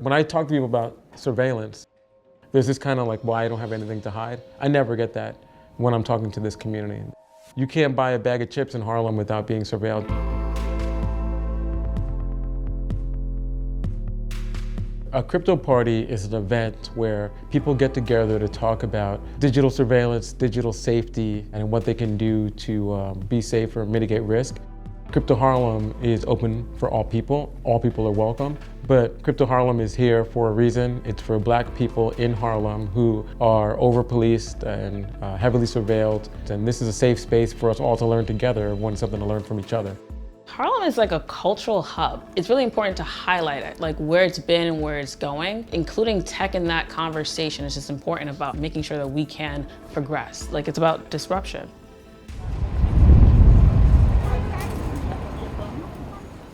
When I talk to people about surveillance, there's this kind of like, well, I don't have anything to hide. I never get that when I'm talking to this community. You can't buy a bag of chips in Harlem without being surveilled. A crypto party is an event where people get together to talk about digital surveillance, digital safety, and what they can do to be safer, mitigate risk. CryptoHarlem is open for all people. All people are welcome. But CryptoHarlem is here for a reason. It's for Black people in Harlem who are over-policed and heavily surveilled. And this is a safe space for us all to learn together. Everyone's something to learn from each other. Harlem is like a cultural hub. It's really important to highlight it, like where it's been and where it's going. Including tech in that conversation is just important about making sure that we can progress. Like it's about disruption.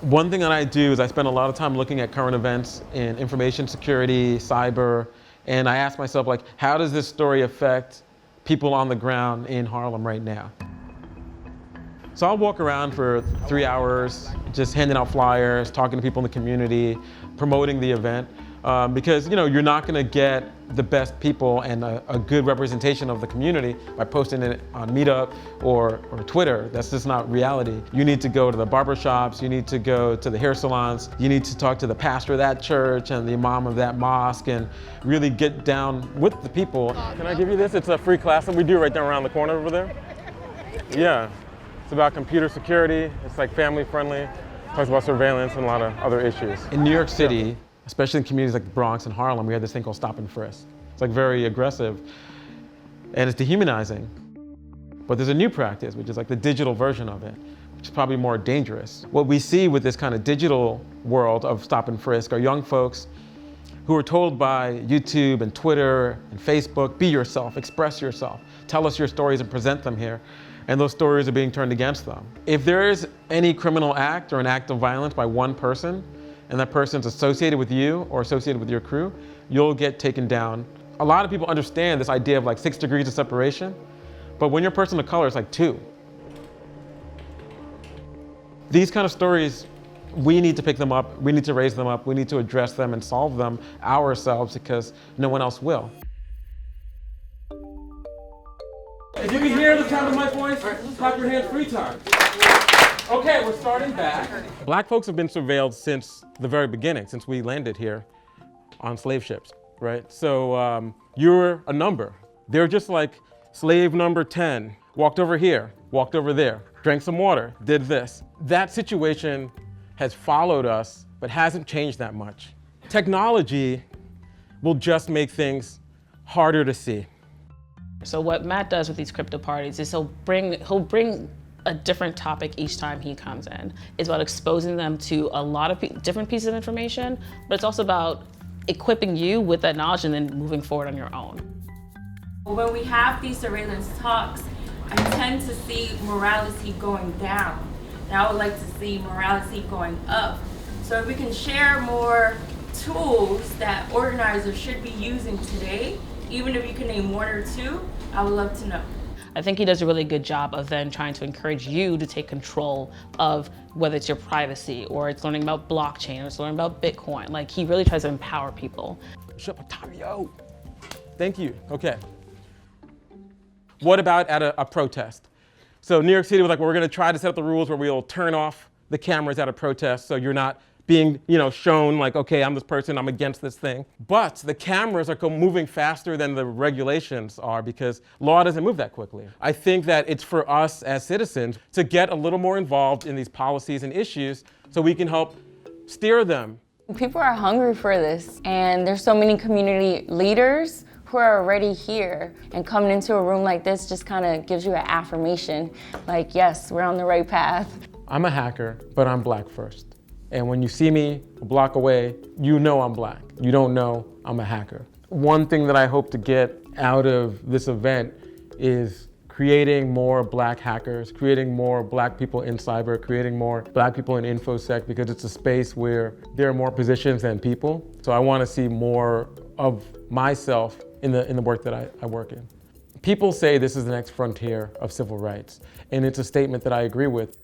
One thing that I do is I spend a lot of time looking at current events in information security, cyber, and I ask myself, like, how does this story affect people on the ground in Harlem right now? So I'll walk around for 3 hours, just handing out flyers, talking to people in the community, promoting the event, because you're not going to get the best people and a good representation of the community by posting it on Meetup or Twitter. That's just not reality. You need to go to the barbershops, you need to go to the hair salons, you need to talk to the pastor of that church and the imam of that mosque and really get down with the people. Can I give you this? It's a free class that we do right down around the corner over there. Yeah. It's about computer security. It's like family friendly. Talks about surveillance and a lot of other issues. In New York City, especially in communities like the Bronx and Harlem, we have this thing called stop and frisk. It's like very aggressive and it's dehumanizing. But there's a new practice, which is like the digital version of it, which is probably more dangerous. What we see with this kind of digital world of stop and frisk are young folks who are told by YouTube and Twitter and Facebook, be yourself, express yourself, tell us your stories and present them here. And those stories are being turned against them. If there is any criminal act or an act of violence by one person, and that person's associated with you or associated with your crew, you'll get taken down. A lot of people understand this idea of like 6 degrees of separation, but when you're a person of color, it's like 2. These kind of stories, we need to pick them up, we need to raise them up, we need to address them and solve them ourselves because no one else will. If you can hear the sound of my voice, clap your hands 3 times. Okay, we're starting back. Black folks have been surveilled since the very beginning, since we landed here on slave ships, right? So you're a number. They're just like slave number 10, walked over here, walked over there, drank some water, did this. That situation has followed us, but hasn't changed that much. Technology will just make things harder to see. So what Matt does with these crypto parties is he'll bring a different topic each time he comes in. It's about exposing them to a lot of different pieces of information, but it's also about equipping you with that knowledge and then moving forward on your own. When we have these surveillance talks, I tend to see morality going down. And I would like to see morality going up. So if we can share more tools that organizers should be using today, even if you can name 1 or 2, I would love to know. I think he does a really good job of then trying to encourage you to take control of whether it's your privacy or it's learning about blockchain or it's learning about Bitcoin. Like he really tries to empower people. Shut up, Octavio. Thank you, okay. What about at a protest? So New York City was like, well, we're gonna try to set up the rules where we'll turn off the cameras at a protest so you're not being shown like, okay, I'm this person, I'm against this thing. But the cameras are moving faster than the regulations are because law doesn't move that quickly. I think that it's for us as citizens to get a little more involved in these policies and issues so we can help steer them. People are hungry for this, and there's so many community leaders who are already here, and coming into a room like this just kind of gives you an affirmation, like, yes, we're on the right path. I'm a hacker, but I'm Black first. And when you see me a block away, you know I'm Black. You don't know I'm a hacker. One thing that I hope to get out of this event is creating more Black hackers, creating more Black people in cyber, creating more Black people in InfoSec, because it's a space where there are more positions than people. So I want to see more of myself in the work that I work in. People say this is the next frontier of civil rights, and it's a statement that I agree with.